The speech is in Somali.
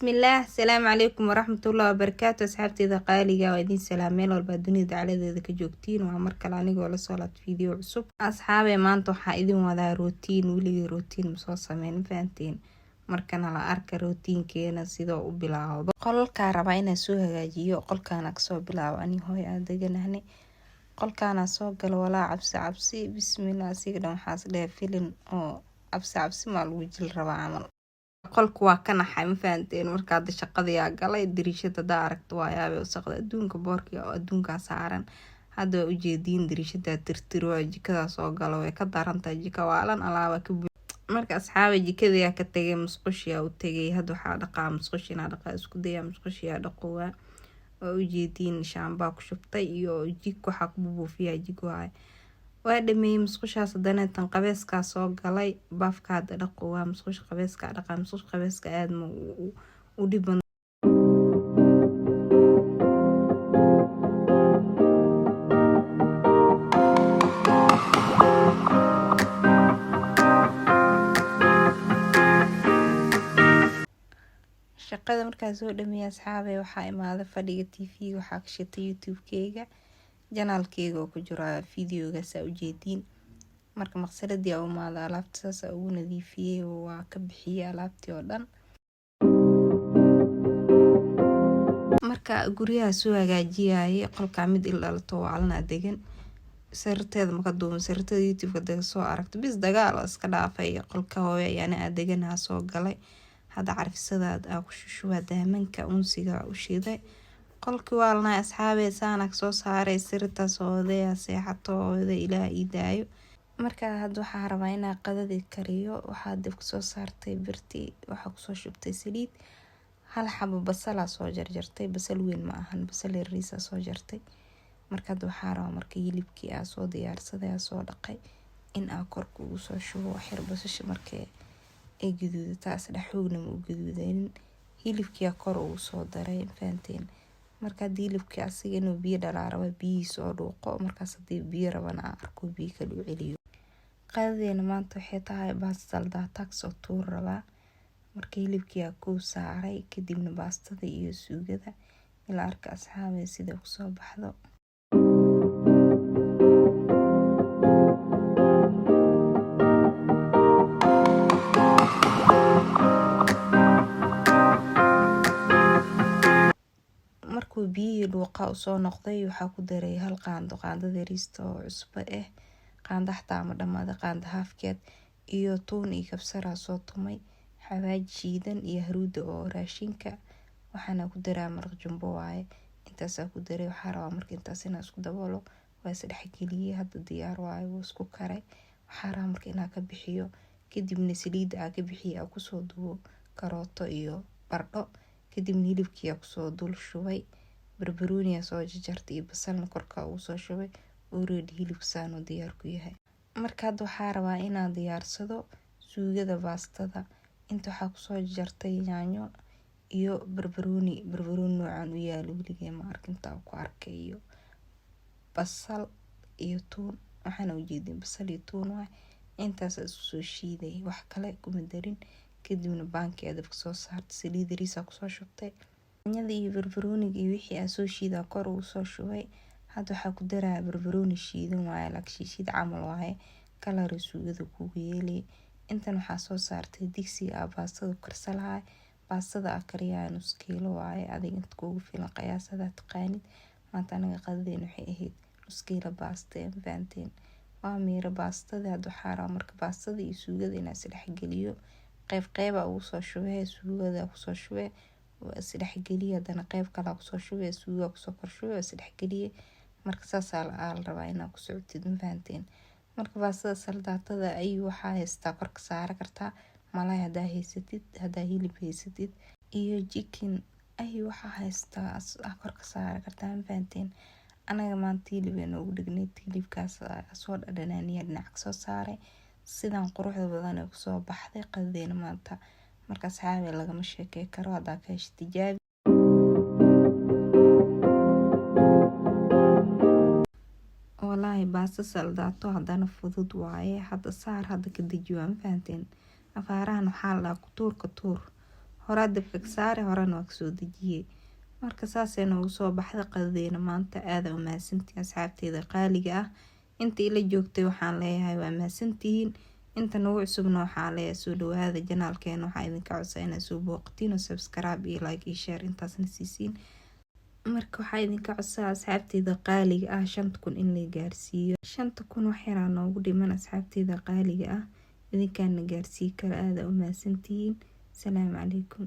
بسم الله السلام عليكم ورحمة الله وبركاته أصحابتي ذا قاليقة وإدين سلامين والبادوني دعالة ذا كجوكتين وعمر كلانيق ولا صلاة فيديو عصب أصحابي maanta waxaa idin wadaa rootiin weligii rootiin soo sameyn fahanteen markana la arka rootiinkeena sidoo u bilaawdo qolka raba inaan soo hagaajiyo qolkaana kasoo bilaabo ani hooy aan deganahne qolkaana soo galo walaa cabsi bismillah siga dhan waxaas dheh filin oo cabsi ma lagu jil rabaa camal qolku waa ka naxay ma fahanteen markaad shaqada galay diriishada daa aragto waa yaabay wasaqda adduunka boorkiga oo adduunka saaran hadda u jeedin diriishada tirtiro jikada soo galo way ka darantahay jika waalan alaaba ka marka asxaabe jikada ka tagay musqushiya u tagay hadda waxa dhaqaa musqushina dhaqaa isku daya musqushiya dhaqowa oo u jeedin shaamba ku shubtay iyo jik waxa ku buufiya jik waa dhamay musqushaas hadana tan qabeeska soo galay baafka dhaqowa musqush qabeeska dhaqa musqush qabeeska aad ma u dhiban shaqada markaa soo dhamay asxaabe waxa imaada fadhiga TV waxa ka shitay YouTube-keyga janaalkeyga oo ku jira fiidiyoga saa u jeedin marka maqsaladii oo maada alaabtaas ugu nadiifiyay waa ka bixiyay alaabtii oo dhan marka guriyaha soo hagaajiyay qolka mid ilaalto waalna degan sirteeda marka duuban sirteeda YouTube-ka daga soo aragto bis dagaal iska dhaafay qolka hooyo yani adeegana soo galay hada carfisadaad ku shushuwa daamanka unsiga u shiiday qolki waalna asxaabe saanak soo saaray sirta soodeya seexatooda ilaa idaayo marka hadda waxa rabaa inaa qadadi kariyo waxa dib ku soo saartay birti waxa ku soo shubtay saliid hal xabo basal soo jarjartay basal weyn ma ahan basal yariis soo jartay marka waxa rabaa marka hilibkii soo diyaarsaday soo dhaqay in korku uu soo shubo xir basasha markay ay gaduudataas dhaxoogna ma u gaduudayn hilibkii kor uu soo daray faanteen marka hilibkii asiga inuu biyo dhalaaraba biyo soo dhuuqo markaas hadii biyo rabana arko biyo kale u celiyo qaadayna maanta waxay tahay baastal tax oo tuur raba marka hilibkii ku saaray kadibna baastada iyo suugada ila arka asxaabe sida ku soo baxdo biyo dhuuqa soo noqday waxa ku daray hal qaandada riista oo cusub qaanda xataa ma dhamaada qaanda haafkeed iyo toon iyo kabsar soo tumay xawaaj shiidan iyo haruuda oo raashinka waxana ku daraa maraq jumbo waaye intaas ku daray waxa rabaa marka intaas inaa isku daboolo waa saddex geliyay hadda diyaar waaye wuu isku karay waxa rabaa marka inaa ka bixiyo kadibna saliid ka bixiyo ku soo duwo karooto iyo bardho kadibna hilibkii ku soo dul shubay barbarooni soo jarjartay iyo basalna korka uu soo shubay oo reed hilib saan oo diyaar ku yahay marka waxa rabaa inaan diyaarsado suugada baastada inta waxa ku soo jartay yaanyo iyo barbarooni noocan u yaal wiligeey ma arkinta ku arkay iyo basal iyo toon waxana u jeedin basal iyo toon waa intaas isku soo shiiday wax kale kuma darin kadibna baankeeda ku soo saartay saliid riisa ku soo shubtay yaanyada iyo barbarooniga iyo wixii soo shiida kor uu soo shubay hadda waxa ku daraa barbarooni shiidan waaye lagshiishid camal waaye kalar suugada ku yeelay intan waxa soo saartay digsiga baastada karsalahay baastada kariyaa nus kiilo waaye adiga inta kugu filan qiyaasada taqaanid maanta anaga qadadeen waxay ahayd nus kiilo baasto faanteen waa meera baastada hadda waxa rabaa marka baastada iyo suugada inaa isdhex geliyo qayb uu soo shubay suugada ku soo shubay isdhex geliya hadana qayb kale ku soo shubay suuga ku soo korshubay isdhex geliye marka saas la rabaa inaa ku socotid faanteen marka baastada saldaatada ay waxa haystaa korka saar kartaa malay hadaa haysatid hadaa hilib haysatid iyo chicken ay waxa haystaa korka saar kartaa faanteen anaga maanta hilibna ugu dhignay hilibkaas soo dhadhanaaniya dhinac soo saaray sidan quruxda badan ee ku soo baxday qadayna maanta marka asxaabe lagama sheekay karo hadaa ka hesho tijaab wallahi baasta saldaato hadana fudud waaye hadda saar hadda ka dejiwaan faanteen afaarahan waxa la ku tuur horaa dabka ka saare horena waa kasoo dejiyey. Marka saasay noogu soo baxda qadadeena maanta. Aad u mahadsantihiin asxaabteyda qaaliga ah. Inta ila joogtay waxaan leeyahay waa mahadsantihiin. Inta nagu cusubna waxaan leeyahay soo dhawaada janaalkeena. Waxaa idinka codsaa inaad soo booqatiin oo subscribe iyo like iyo share intaasna siisiin. Marka waxaa idinka codsaa asxaabteyda qaaliga ah 5,000 in la gaarsiiyo. 5,000 wax yar noogu dhiman asxaabteyda qaaliga ah. idinkaana gaarsii kara. aad u mahadsantihiin. Salaamu calaykum.